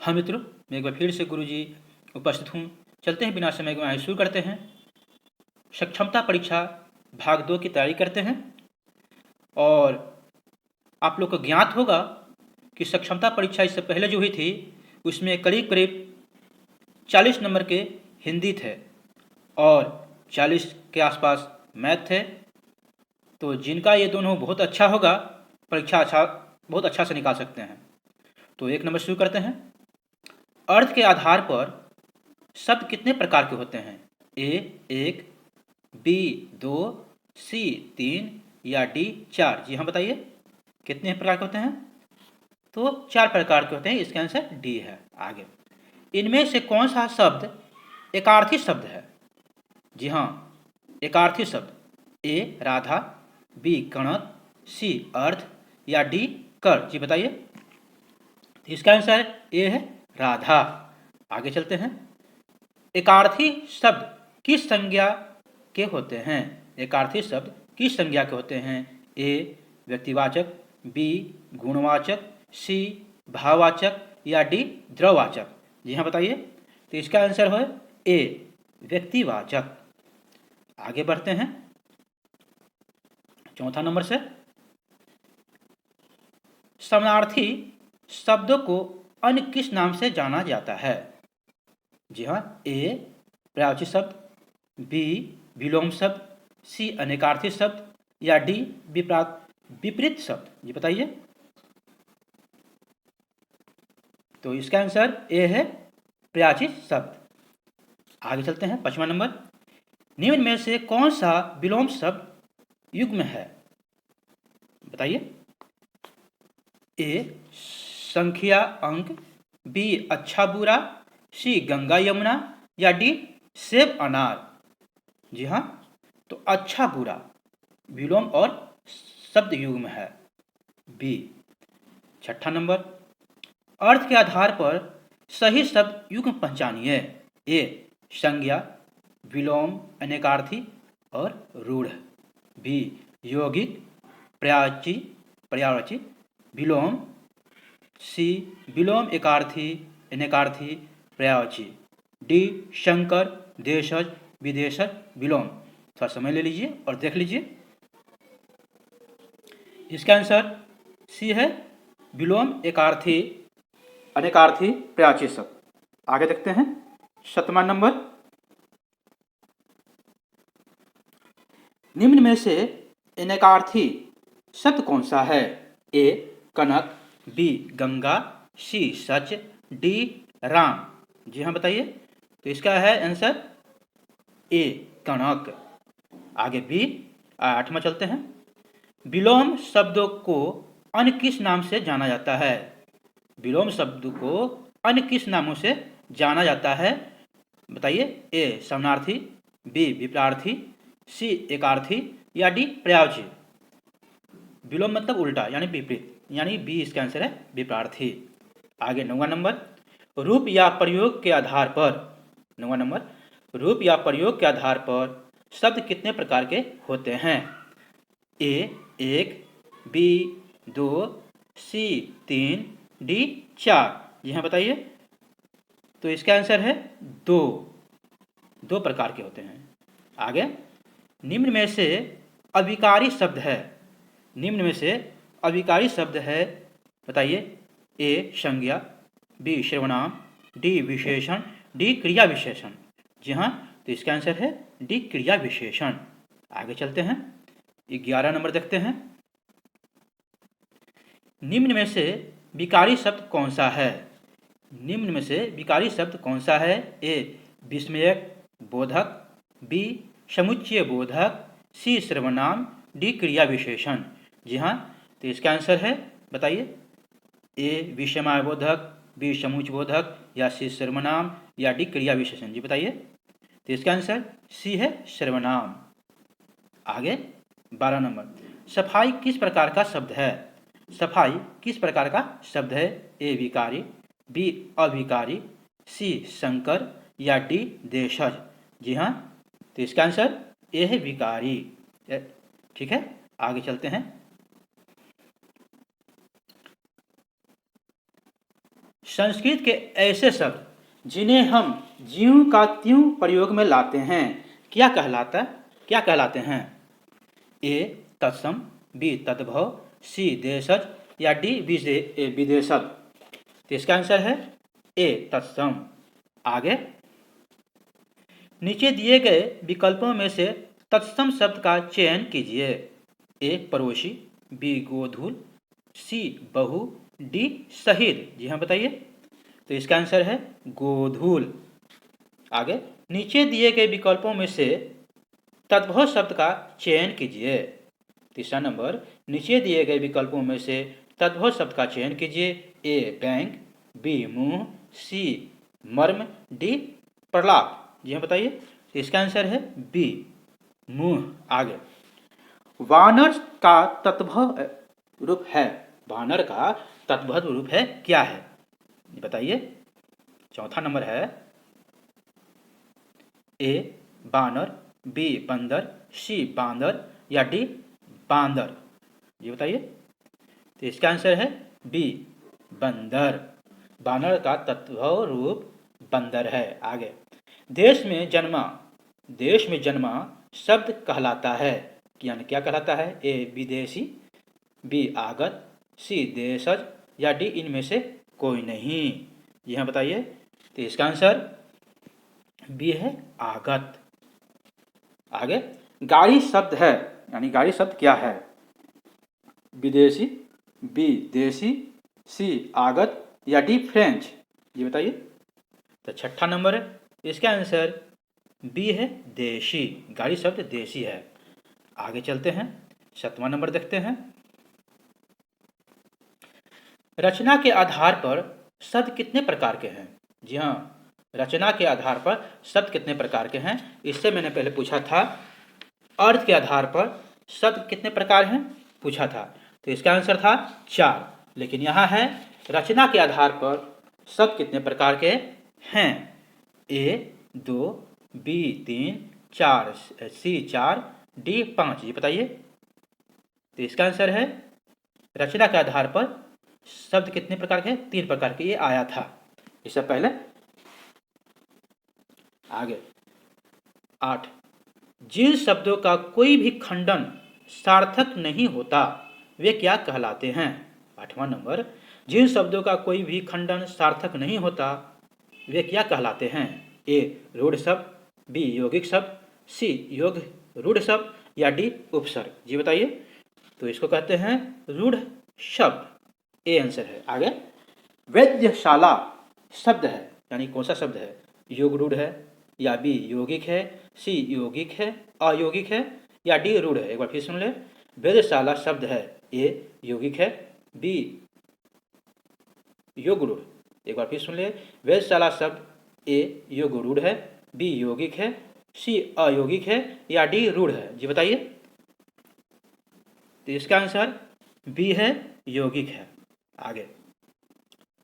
हाँ मित्रों, मैं एक बार फिर से गुरुजी उपस्थित हूँ। चलते हैं बिना समय गवाए, शुरू करते हैं। सक्षमता परीक्षा भाग 2 की तैयारी करते हैं। और आप लोग को ज्ञात होगा कि सक्षमता परीक्षा इससे पहले जो हुई थी उसमें करीब करीब 40 नंबर के हिंदी थे और 40 के आसपास मैथ थे। तो जिनका ये दोनों बहुत अच्छा होगा, परीक्षा बहुत अच्छा से निकाल सकते हैं। तो 1 नंबर शुरू करते हैं। अर्थ के आधार पर शब्द कितने प्रकार के होते हैं? ए 1, बी 2, सी 3 या डी 4? जी हाँ, बताइए कितने प्रकार के होते हैं? तो 4 प्रकार के होते हैं। इसका आंसर डी है। आगे, इनमें से कौन सा शब्द एकार्थी शब्द है? जी हाँ, एकार्थी शब्द। ए राधा, बी कणक, सी अर्थ या डी कर? जी बताइए। इसका आंसर ए है राधा। आगे चलते हैं। एकार्थी शब्द किस संज्ञा के होते हैं? एकार्थी शब्द किस संज्ञा के होते हैं? ए व्यक्तिवाचक, बी गुणवाचक, सी भाववाचक या डी द्रववाचक? जी हाँ, बताइए। तो इसका आंसर है ए व्यक्तिवाचक। आगे बढ़ते हैं 4 नंबर से। समानार्थी शब्दों को अन्य किस नाम से जाना जाता है? जी हाँ, ए पर्यायवाची शब्द, बी विलोम शब्द, सी अनेकार्थी शब्द या डी विपरीत शब्द? जी बताइए। तो इसका आंसर ए है पर्यायवाची शब्द। आगे चलते हैं 5वां नंबर। निम्न में से कौन सा विलोम शब्द युग्म है? बताइए। ए संख्या अंक, बी अच्छा बुरा, सी गंगा यमुना या डी सेब अनार? जी हाँ, तो अच्छा बुरा विलोम और शब्द युग्म है, बी। 6 नंबर। अर्थ के आधार पर सही शब्द युग्म पहचानिए। ए संज्ञा, विलोम अनेकार्थी और रूढ़, बी यौगिक पर्यायवाची विलोम, सी विलोम एकार्थी अनेकार्थी पर्यायवाची, डी संकर देशज विदेशज विलोम? थोड़ा समय ले लीजिए और देख लीजिए। इसका आंसर सी है विलोम एकार्थी अनेकार्थी पर्यायवाची शब्द। आगे देखते हैं 7वां नंबर। निम्न में से अनेकार्थी शब्द कौन सा है? ए कनक, बी गंगा, सी सच, डी राम? जी हाँ, बताइए। तो इसका है आंसर ए कनक। आगे बी 8वां चलते हैं। विलोम शब्दों को अन्य किस नाम से जाना जाता है? विलोम शब्द को अन्य किस नामों से जाना जाता है? बताइए। ए समानार्थी, बी विपरीतार्थी, सी एकार्थी या डी पर्यायवाची? विलोम मतलब उल्टा यानी विपरीत, यानी बी इसका आंसर है विपरीतार्थी। आगे 9वां नंबर। रूप या प्रयोग के आधार पर 9वां नंबर। रूप या प्रयोग के आधार पर शब्द कितने प्रकार के होते हैं? ए 1, बी 2, सी 3, डी 4? जी हाँ, बताइए। तो इसका आंसर है दो प्रकार के होते हैं। आगे, निम्न में से अविकारी शब्द है। निम्न में से अविकारी शब्द है, बताइए। ए संज्ञा, बी सर्वनाम, डी विशेषण, डी क्रिया विशेषण? जी हाँ, तो इसका आंसर है डी क्रिया विशेषण। आगे चलते हैं 11 नंबर देखते हैं। निम्न में से विकारी शब्द कौन सा है? निम्न में से विकारी शब्द कौन सा है? ए विस्मयक बोधक, बी समुच्चय बोधक, सी सर्वनाम, डी क्रिया विशेषण? जी हाँ, तो इसका आंसर है, बताइए। ए विषमय बोधक, बी समुच्चय बोधक या सी सर्वनाम या डी क्रिया विशेषण? जी बताइए। तो इसका आंसर सी है सर्वनाम। आगे 12 नंबर। सफाई किस प्रकार का शब्द है? सफाई किस प्रकार का शब्द है? ए विकारी, बी अविकारी, सी संकर या डी देशज? जी हाँ, तो इसका आंसर ए है विकारी। ठीक है, आगे चलते हैं संस्कृत के ऐसे शब्द जिन्हें हम ज्यों का त्यों प्रयोग में लाते हैं क्या कहलाते हैं? ए तत्सम, बी तद्भव, सी देशज या डी विदेशज। तो इसका आंसर है ए तत्सम। आगे नीचे दिए गए विकल्पों में से तत्सम शब्द का चयन कीजिए। ए पड़ोसी, बी गोधूल, सी बहु, डी शहीद। जी हाँ बताइए। तो इसका आंसर है गोधूल। आगे नीचे दिए गए विकल्पों में से तद्भव शब्द का चयन कीजिए। तीसरा नंबर, नीचे दिए गए विकल्पों में से तद्भव शब्द का चयन कीजिए। ए बैंक, बी मुंह, सी मर्म, डी प्रलाप। जी हाँ बताइए। तो इसका आंसर है बी मुंह। आगे वानर का तद्भव रूप है, वानर का तद्भव रूप है क्या है? बताइए। चौथा नंबर है ए बानर, बी बंदर, सी बांदर या डी बांदर। ये बताइए। तो इसका आंसर है बी बंदर। बानर का तद्भव रूप बंदर है। आगे देश में जन्मा शब्द कहलाता है, यानी क्या कहलाता है? ए विदेशी, बी आगत, सी देशज या डी इनमें से कोई नहीं। जी हाँ बताइए। तो इसका आंसर बी है आगत। आगे गाड़ी शब्द है, यानी गाड़ी शब्द क्या है? विदेशी, बी देशी, सी आगत या डी फ्रेंच। ये बताइए। तो छठा नंबर है, इसका आंसर बी है देशी। गाड़ी शब्द देशी है। आगे चलते हैं, सातवां नंबर देखते हैं। रचना के आधार पर शब्द कितने प्रकार के हैं? जी हाँ, रचना के आधार पर शब्द कितने प्रकार के हैं? इससे मैंने पहले पूछा था अर्थ के आधार पर शब्द कितने प्रकार हैं, पूछा था। तो इसका आंसर था 4, लेकिन यहाँ है रचना के आधार पर शब्द कितने प्रकार के हैं? ए 2, बी 3, 4, सी 4, डी 5। ये बताइए। तो इसका आंसर है रचना के आधार पर शब्द कितने प्रकार के? 3 प्रकार के। ये आया था इससे पहले। आगे 8, जिन शब्दों का कोई भी खंडन सार्थक नहीं होता वे क्या कहलाते हैं? 8वां नंबर, जिन शब्दों का कोई भी खंडन सार्थक नहीं होता वे क्या कहलाते हैं? ए रूढ़ शब्द, बी यौगिक शब्द, सी योग रूढ़ शब्द या डी उपसर्ग। जी बताइए। तो इसको कहते हैं रूढ़ शब्द। ए आंसर है। आगे वैद्यशाला शब्द है, यानी कौन सा शब्द है? योग रूढ़ है या बी यौगिक है, सी यौगिक है, अयौगिक है या डी रूढ़ है? एक बार फिर सुन ले। वेदशाला शब्द है, ए यौगिक है, बी योग रूढ़। एक बार फिर सुन ले। वेदशाला शब्द ए योग रूढ़ है, बी यौगिक है, सी अयौगिक है या डी रूढ़ है? जी बताइए। तो इसका आंसर बी है यौगिक है। आगे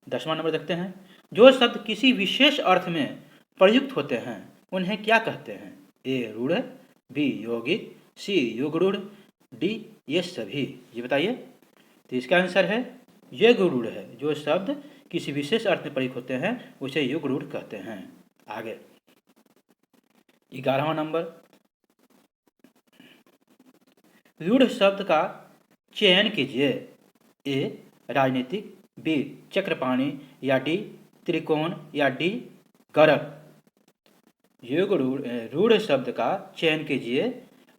10वां नंबर देखते हैं। जो शब्द किसी विशेष अर्थ में प्रयुक्त होते हैं उन्हें क्या कहते हैं? ए रूढ़, बी यौगिक, सी योग रूढ़, डी ये सभी। ये बताइए। तो इसका आंसर है योग रूढ़ है। जो शब्द किसी विशेष अर्थ में प्रयुक्त होते हैं उसे योग रूढ़ कहते हैं। आगे 11वां नंबर, रूढ़ शब्द का चयन कीजिए। ए राजनीतिक, बी चक्रपाणी या डी त्रिकोण या डी गरब। योग रूढ़ शब्द का चयन कीजिए।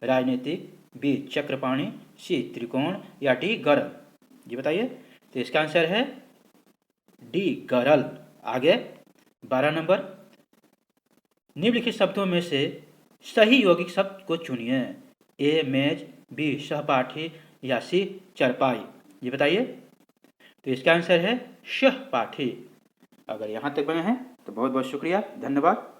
राजनीतिक, बी चक्रपाणी, सी त्रिकोण या डी गरल। जी बताइए। तो इसका आंसर है डी गरल। आगे 12 नंबर, निम्नलिखित शब्दों में से सही यौगिक शब्द को चुनिए। ए मेज, बी सहपाठी या सी चरपाई। ये बताइए। तो इसका आंसर है सहपाठी। अगर यहाँ तक बने हैं तो बहुत बहुत शुक्रिया, धन्यवाद।